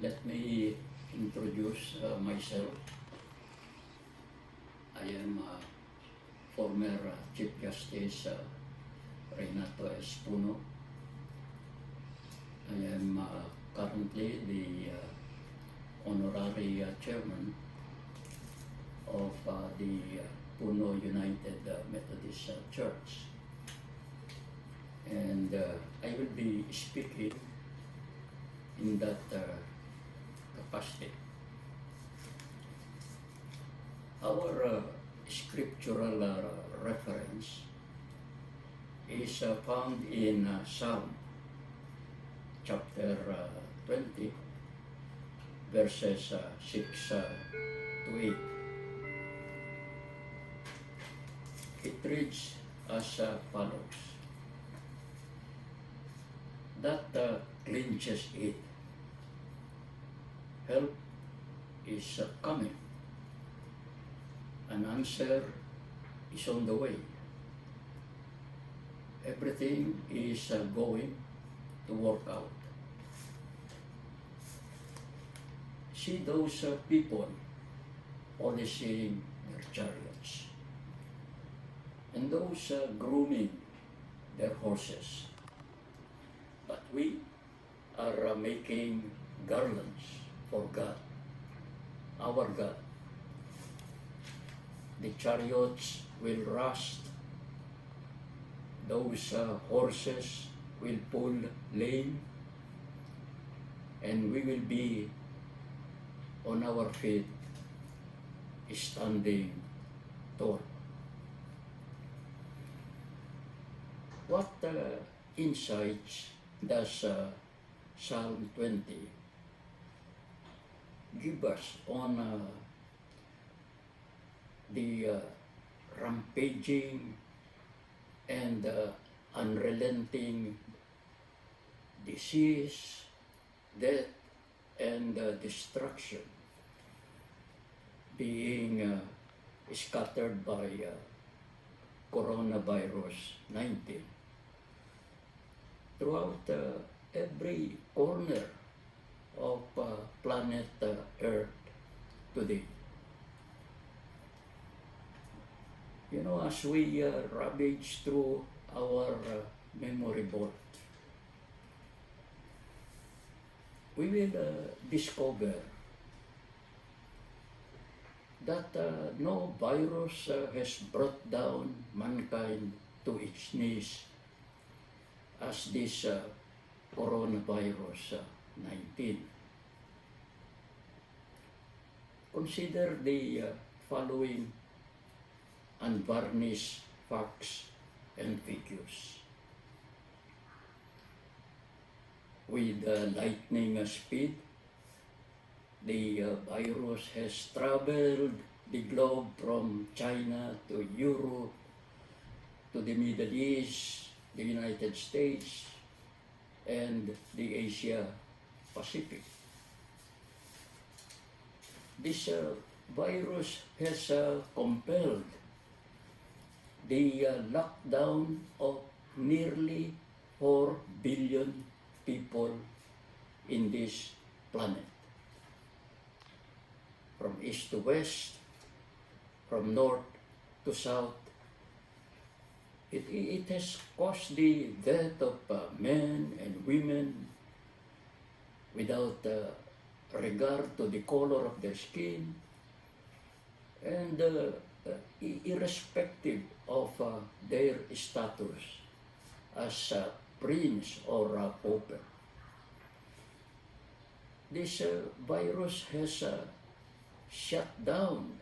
Let me introduce myself. I am former Chief Justice Reynato Puno. I am currently the honorary chairman of the Puno United Methodist Church. And I will be speaking in that capacity. Our scriptural reference is found in Psalm chapter 20, verses 6 to 8. It reads as follows: that clinches it. Help is coming. An answer is on the way. Everything is going to work out. See those people polishing their chariots, and those grooming their horses. But we are making garlands for God, our God. The chariots will rust, those horses will pull lame, and we will be on our feet, standing tall. What insights does Psalm 20 give us on the rampaging and unrelenting disease, death, and destruction being scattered by coronavirus 19 throughout every corner of planet Earth today? You know, as we rummage through our memory vault, we will discover that no virus has brought down mankind to its knees as this coronavirus 19. Consider the following unvarnished facts and figures. With lightning speed, the virus has traveled the globe from China to Europe, to the Middle East, the United States, and the Asia Pacific. This virus has compelled the lockdown of nearly 4 billion people in this planet. From east to west, from north to south, it has caused the death of men and women without regard to the color of their skin, and irrespective of their status as prince or pauper. This virus has shut down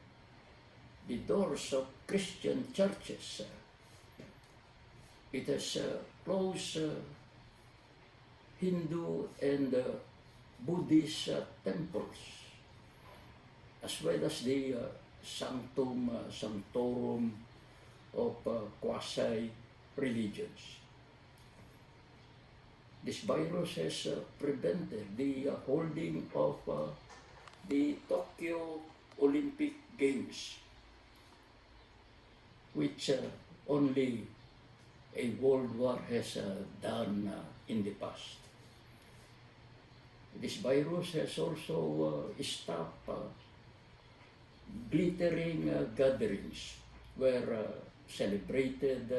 the doors of Christian churches. It has closed Hindu and Buddhist temples, as well as the sanctum sanctorum of quasi-religions. This virus has prevented the holding of the Tokyo Olympic Games, which only a world war has done in the past. this virus has also stopped glittering gatherings where celebrated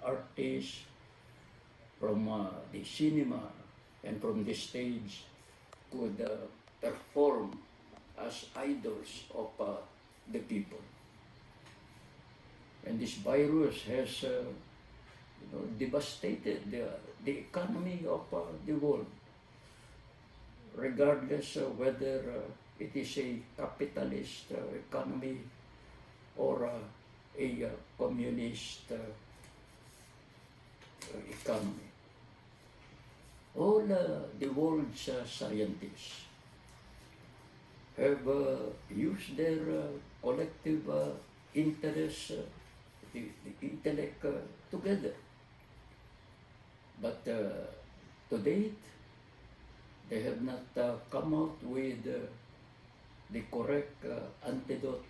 artists from the cinema and from the stage could perform as idols of the people. And this virus has devastated the economy of the world, regardless whether it is a capitalist economy or a communist economy. All the world's scientists have used their collective interests, the intellect together. But to date, they have not come out with the correct antidote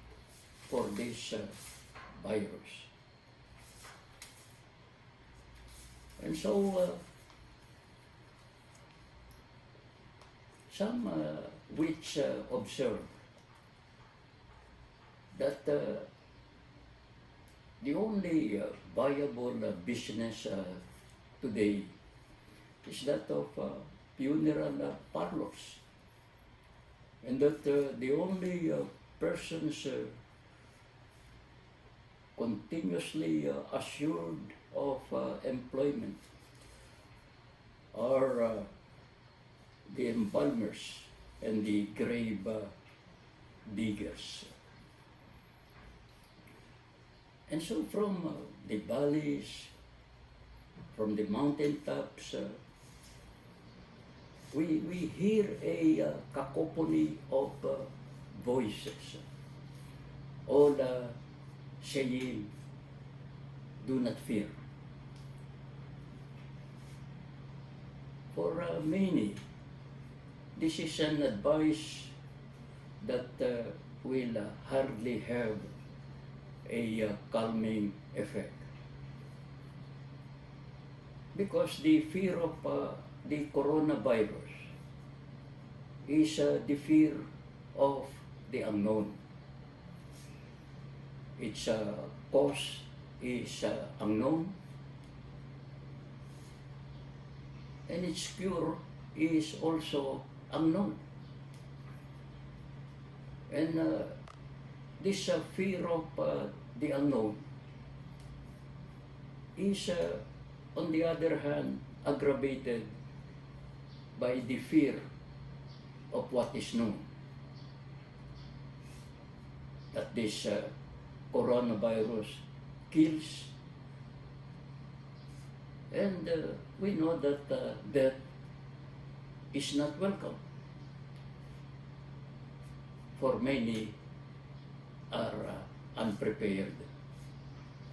for this virus. And so, some which observe that the only viable business today is that of funeral parlors, and that the only persons continuously assured of employment are the embalmers and the grave diggers. And so from the valleys, from the mountaintops, we hear a cacophony of voices, all saying, "Do not fear." For many, this is an advice that will hardly have a calming effect. Because the fear of the coronavirus is the fear of the unknown. Its cause is unknown, and its cure is also unknown. And this fear of the unknown is, on the other hand, aggravated by the fear of what is known. That this coronavirus kills, and we know that death is not welcome, for many are unprepared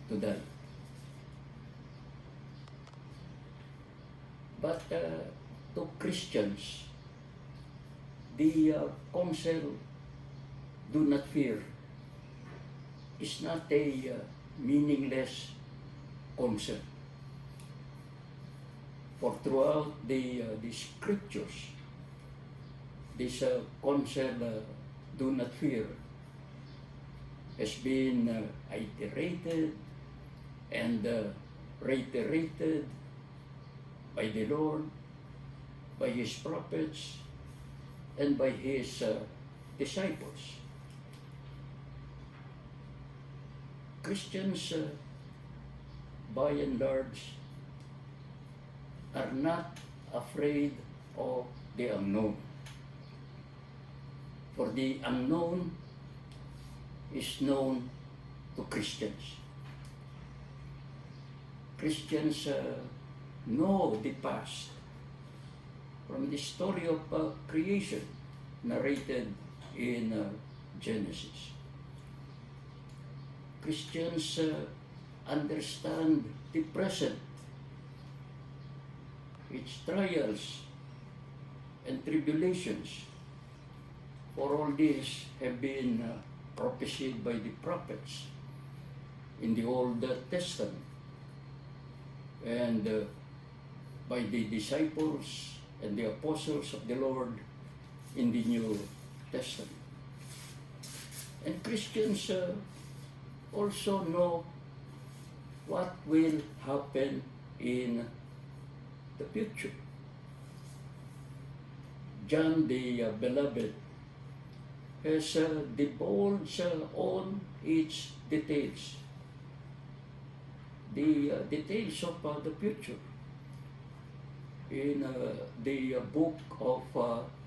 to die. But to Christians, the counsel, "Do not fear," is not a meaningless concept. For throughout the scriptures, this counsel, "Do not fear," has been iterated and reiterated by the Lord, by His prophets, and by His disciples. Christians, by and large, are not afraid of the unknown. For the unknown is known to Christians. Christians know the past from the story of creation narrated in Genesis. Christians understand the present, its trials and tribulations, for all these have been prophesied by the prophets in the Old Testament and by the disciples and the apostles of the Lord in the New Testament. And Christians also know what will happen in the future. John the Beloved has divulged on its details, the details of the future in the book of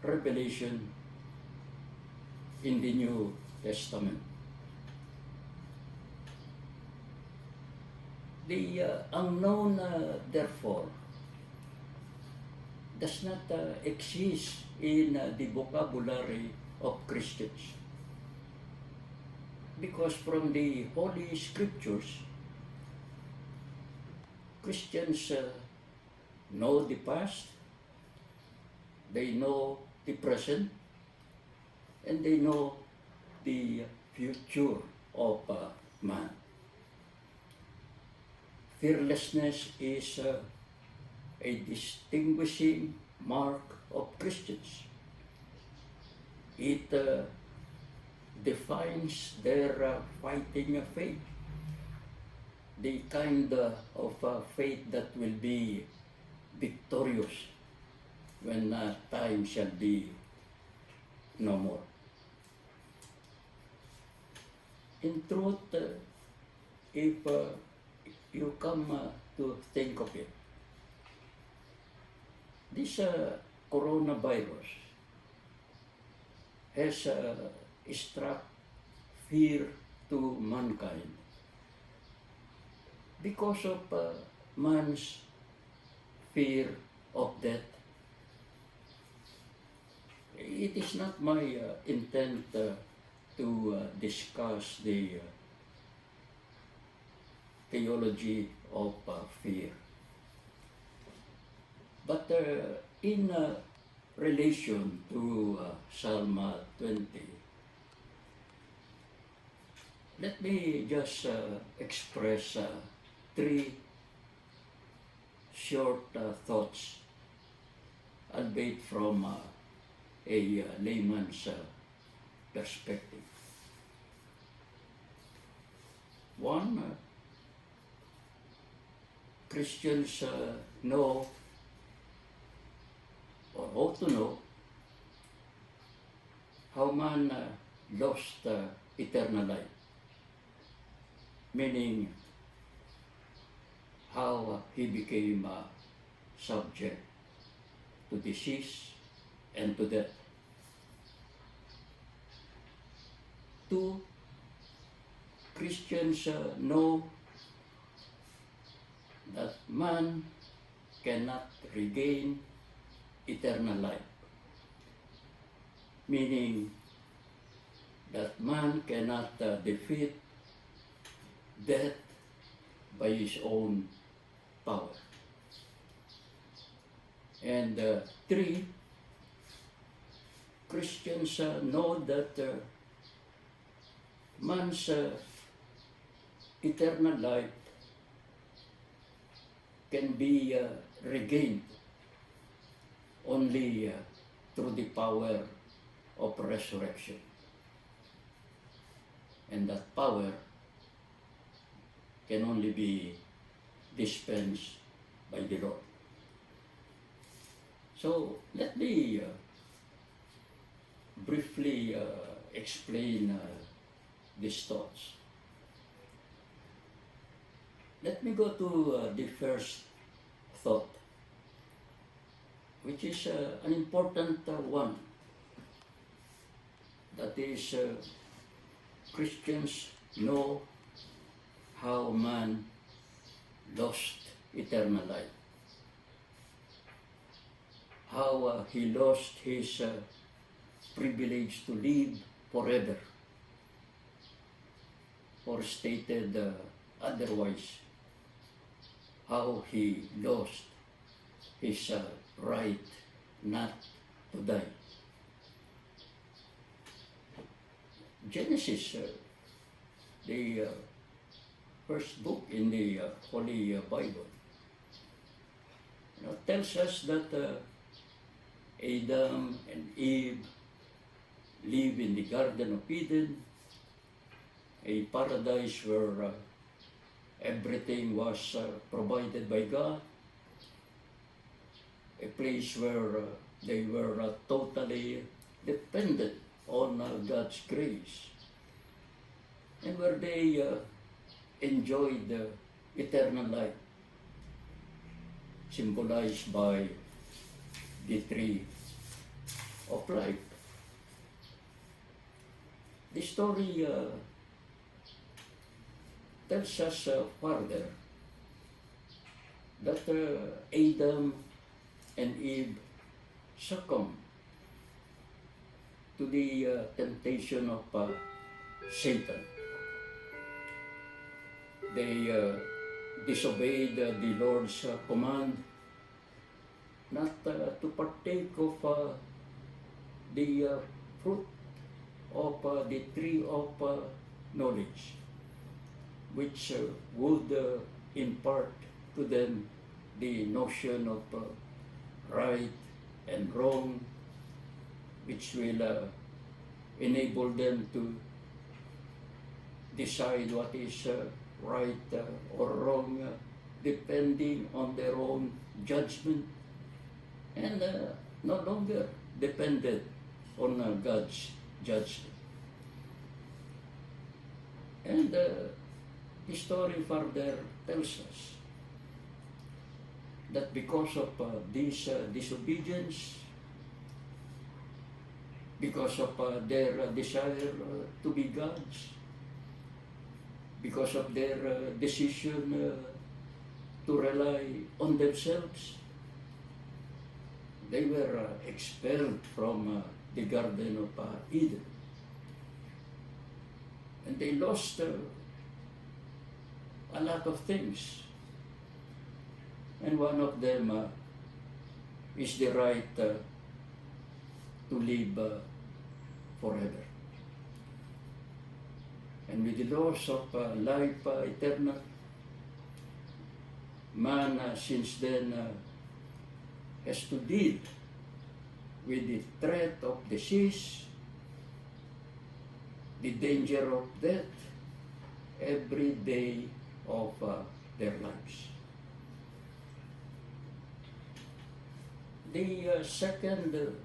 Revelation in the New Testament. The unknown, therefore, does not exist in the vocabulary of Christians. Because from the Holy Scriptures, Christians know the past, they know the present, and they know the future of man. Fearlessness is a distinguishing mark of Christians. It defines their fighting faith, the kind of faith that will be victorious when time shall be no more. In truth, if you come to think of it, this coronavirus has struck fear to mankind because of man's fear of death. It is not my intent to discuss the theology of fear. But in relation to Psalm 20, let me just express three short thoughts, albeit from a layman's perspective. One, Christians know or ought to know how man lost eternal life, meaning how he became subject to disease and to death. Two, Christians know that man cannot regain eternal life, meaning that man cannot defeat death by his own power. And three, Christians know that man's eternal life can be regained only through the power of resurrection. And that power can only be dispensed by the Lord. So let me briefly explain these thoughts. Let me go to the first thought, which is an important one. That is, Christians know how man lost eternal life, how he lost his privilege to live forever, or stated otherwise, how he lost his right not to die. Genesis, the first book in the Holy Bible, tells us that Adam and Eve live in the Garden of Eden, a paradise where everything was provided by God, a place where they were totally dependent on God's grace, and where they enjoyed eternal life, symbolized by the tree of life. The story tells us further that Adam and Eve succumbed to the temptation of Satan. They disobeyed the Lord's command not to partake of the fruit of the tree of knowledge, which would impart to them the notion of right and wrong, which will enable them to decide what is right or wrong, depending on their own judgment, and no longer dependent on God's judgment. And the story further tells us that because of this disobedience, because of their desire to be gods, because of their decision to rely on themselves, they were expelled from the Garden of Eden. And they lost a lot of things. And one of them is the right to live forever. And with the loss of life eternal, man since then has to deal with the threat of disease, the danger of death every day of their lives. The second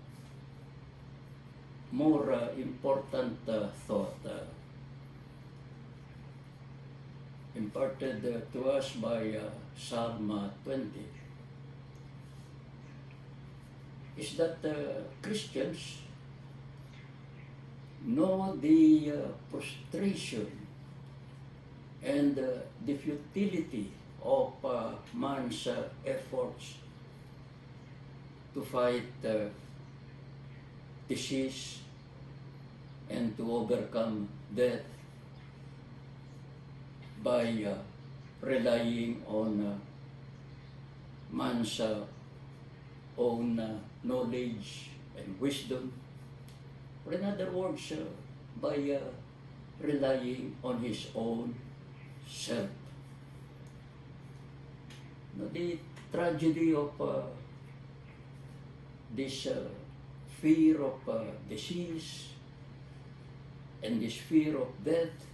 more important thought imparted to us by Psalm 20 is that Christians know the frustration and the futility of man's efforts to fight disease and to overcome death by relying on man's own knowledge and wisdom, or in other words, by relying on his own self. Now, the tragedy of this fear of disease and this fear of death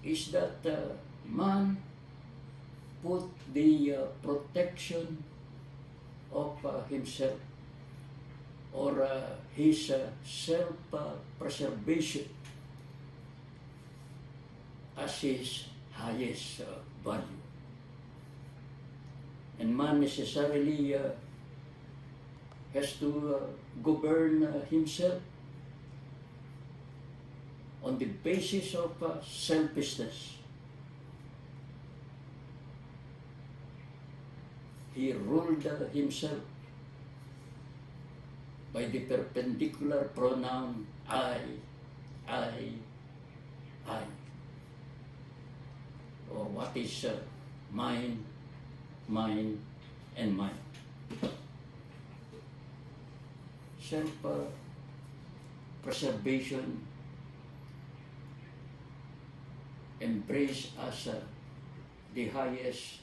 is that man put the protection of himself or his self-preservation as his highest value. And man necessarily has to govern himself on the basis of selfishness. He ruled himself by the perpendicular pronoun I, or what is mine, mine, and mine. Self-preservation embraced as the highest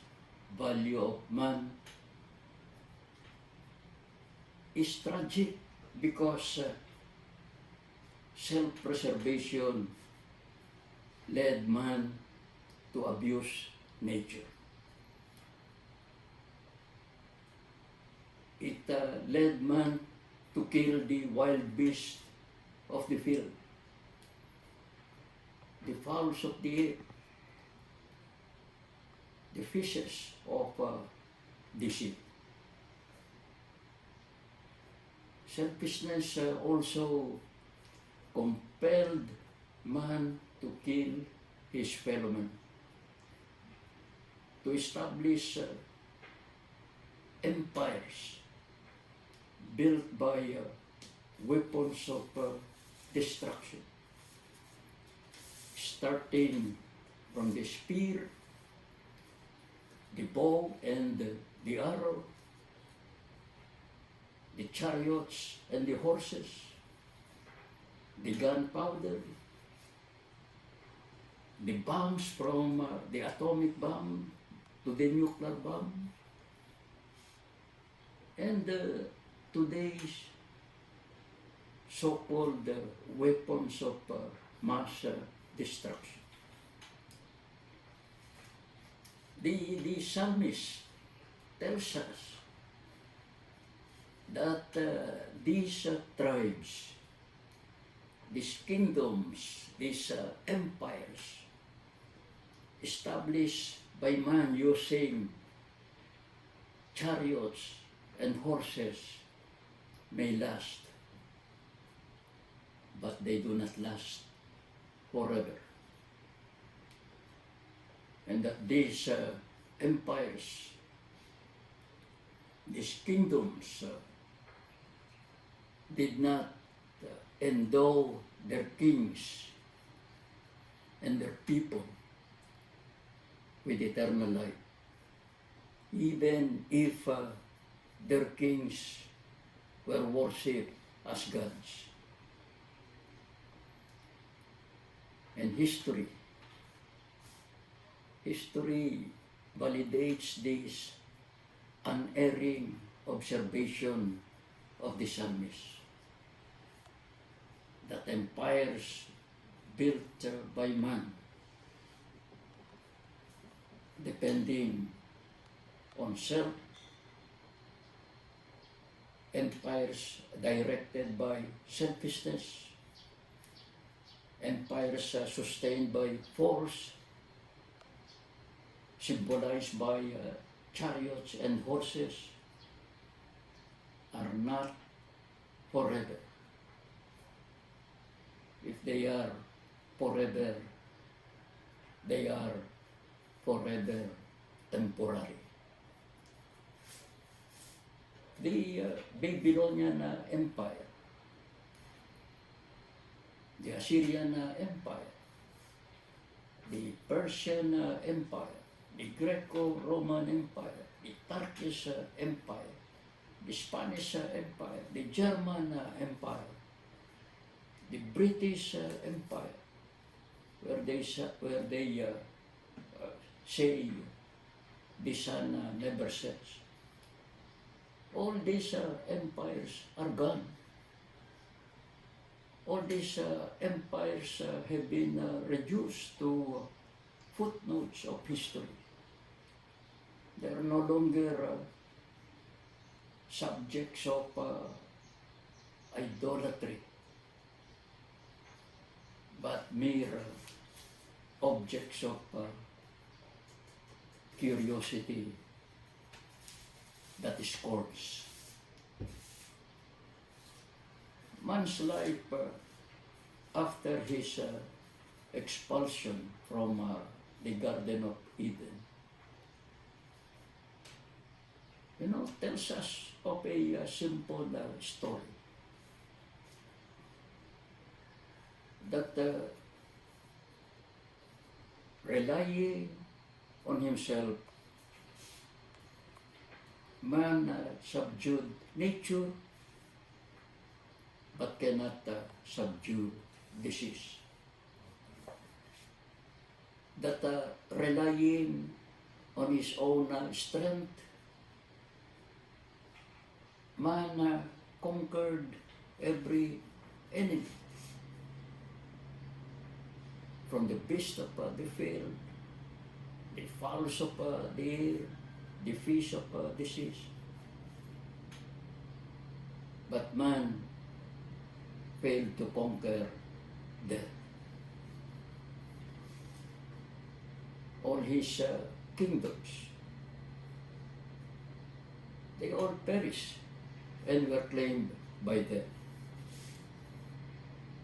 value of man is tragic because self-preservation led man to abuse nature. It led man to kill the wild beasts of the field, the fowls of the air, the fishes of the sea. Selfishness also compelled man to kill his fellow man, to establish empires built by weapons of destruction, starting from the spear, the bow and the arrow, the chariots and the horses, the gunpowder, the bombs from the atomic bomb to the nuclear bomb, and today's so-called weapons of mass destruction. The psalmist tells us that these tribes, these kingdoms, these empires established by man using chariots and horses may last, but they do not last forever. And that these empires, these kingdoms did not endow their kings and their people with eternal life, even if their kings were worshipped as gods. And history validates this unerring observation of the psalmist, that empires built by man, depending on self, empires directed by selfishness, empires sustained by force, symbolized by chariots and horses, are not forever. If they are forever, they are forever temporary. The Babylonian Empire, the Assyrian Empire, the Persian Empire, the Greco-Roman Empire, the Turkish Empire, the Spanish Empire, the German Empire, the British Empire, where they say the sun never sets. All these empires are gone. All these empires have been reduced to footnotes of history. They are no longer subjects of idolatry, but mere objects of curiosity that is coarse. Man's life after his expulsion from the Garden of Eden, tells us of a simple story. That relying on himself, man subdued nature, but cannot subdue disease. That relying on his own strength, man conquered every enemy. From the beast of the field, the fowls of the air, the fish of the seas. But man failed to conquer death. All his kingdoms, they all perished and were claimed by death.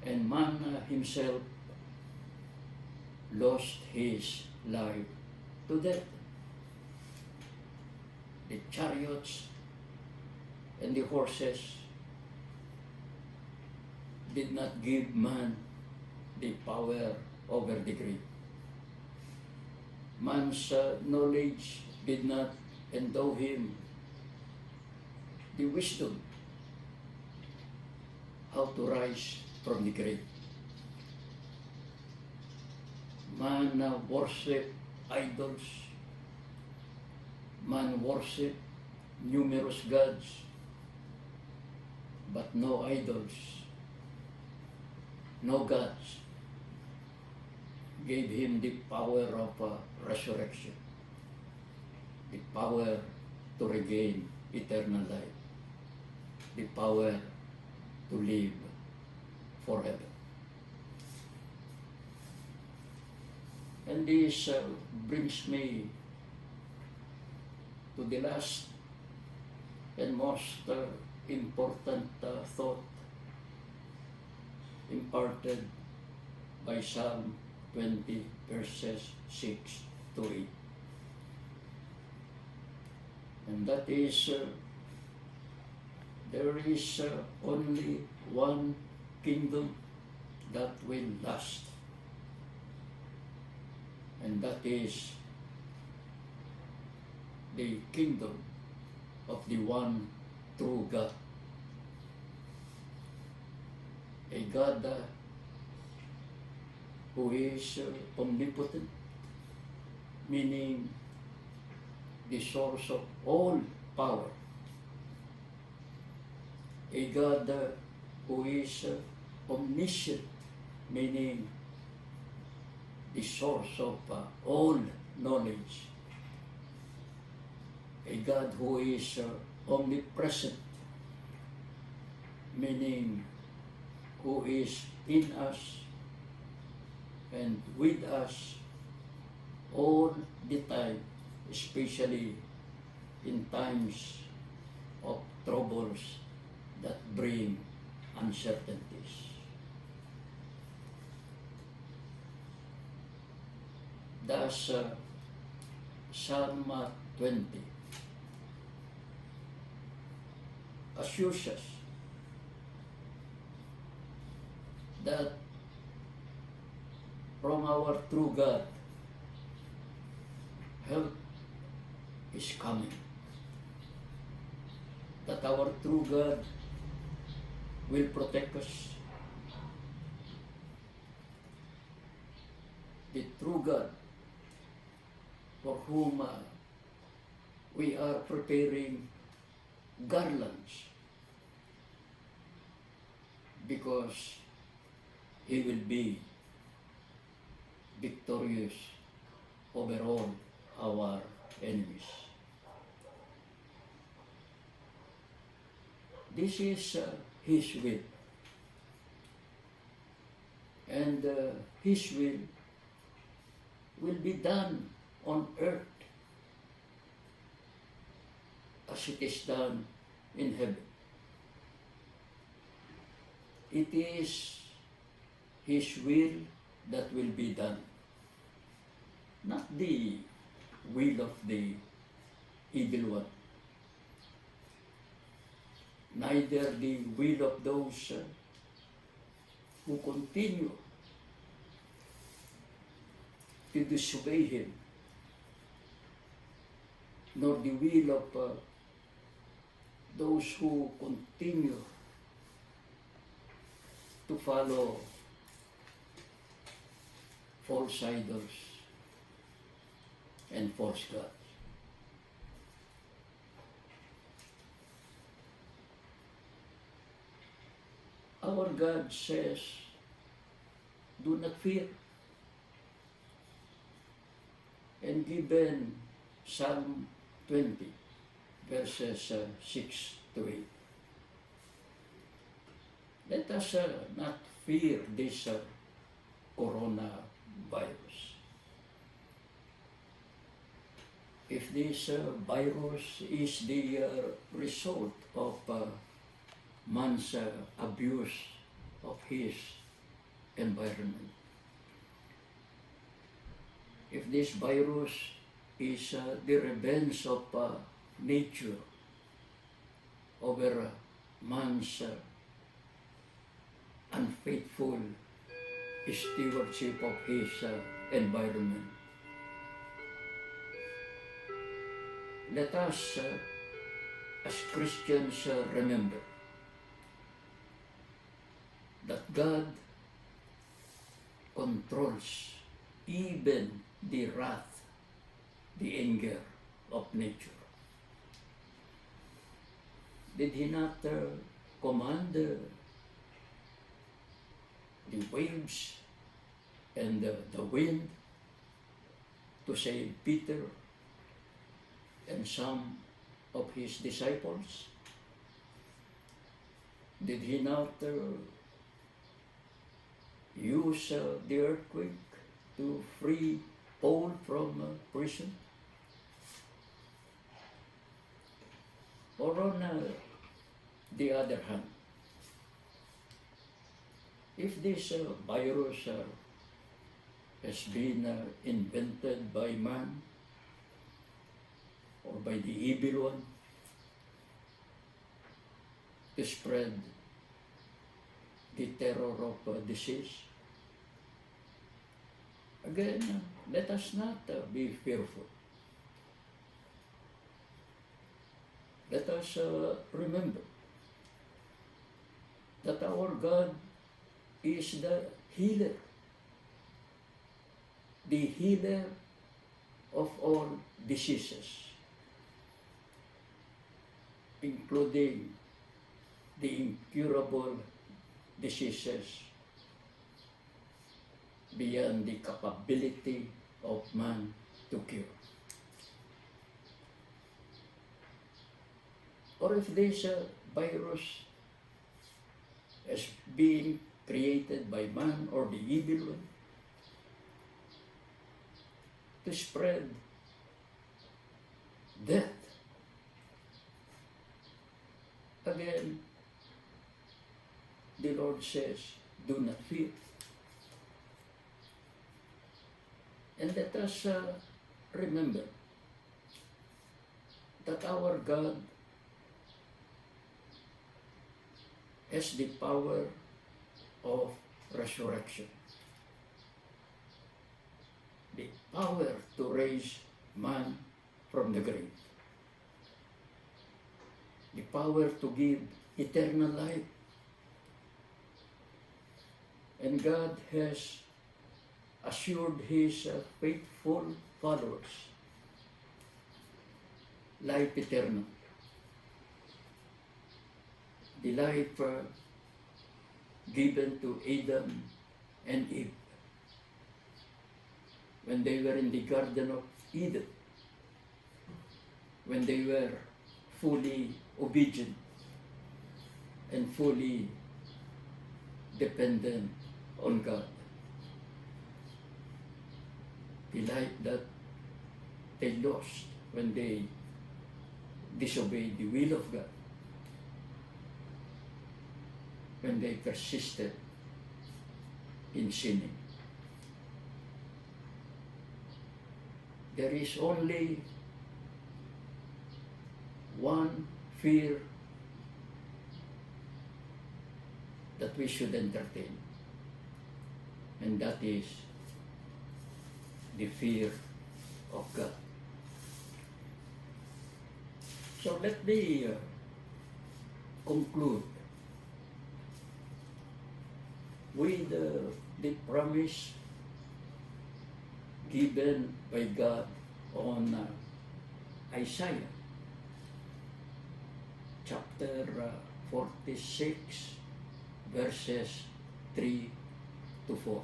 And man himself lost his life to death. The chariots and the horses did not give man the power over the grave. Man's knowledge did not endow him the wisdom how to rise from the grave. Man worship idols. Man worship numerous gods, but no idols, no gods gave him the power of resurrection, the power to regain eternal life, the power to live forever. And this brings me to the last and most important thought imparted by Psalm 20 verses 6 to 8. And that is, there is only one kingdom that will last. And that is the kingdom of the one true God. A God who is omnipotent, meaning the source of all power. A God who is omniscient, meaning the source of all knowledge. A God who is omnipresent, meaning who is in us and with us all the time, especially in times of troubles that bring uncertainties. Thus, Psalm 20 assures us that from our true God, help is coming. That our true God will protect us. The true God for whom we are preparing garlands, because He will be victorious over all our enemies. This is His will. And His will be done on earth as it is done in heaven. It is His will that will be done, not the will of the evil one, neither the will of those who continue to disobey Him, nor the will of those who continue to follow false idols and false gods. our God says, do not fear. And given Psalm 20, verses 6 to 8. Let us not fear this coronavirus. If this virus is the result of man's abuse of his environment, if this virus is the revenge of nature over man's unfaithful stewardship of his environment, let us as Christians remember that God controls even the wrath, the anger of nature. Did He not command the waves and the wind to save Peter and some of His disciples? Did He not use the earthquake to free Paul from prison? Or on the other hand, if this virus has been invented by man or by the evil one to spread the terror of disease, again, let us not be fearful. Let us remember that our God is the healer of all diseases, including the incurable diseases beyond the capability of man to cure. Or if this virus is being created by man or the evil one to spread death, again, the Lord says, do not fear. And let us remember that our God has the power of resurrection, the power to raise man from the grave, the power to give eternal life. And God has assured His faithful followers life eternal, the life given to Adam and Eve when they were in the Garden of Eden, when they were fully obedient and fully dependent on God. The life that they lost when they disobeyed the will of God, when they persisted in sinning. There is only one fear that we should entertain, and that is the fear of God. So let me conclude with the promise given by God on Isaiah chapter 46 verses 3 to 4.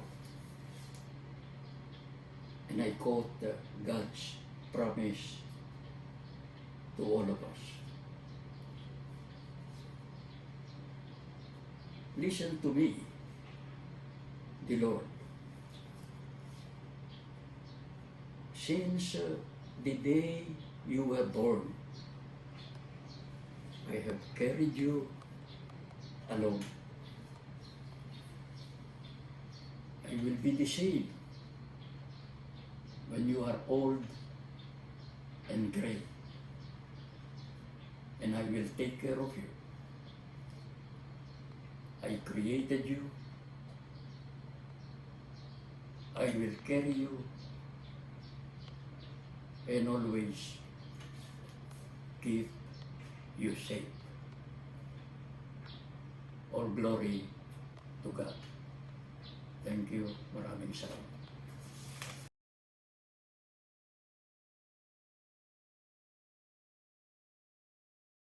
And I quote God's promise to all of us. Listen to me, the Lord. Since the day you were born, I have carried you along. I will be the same when you are old and gray, and I will take care of you. I created you. I will carry you and always keep you safe. All glory to God. Thank you. Maraming salamat.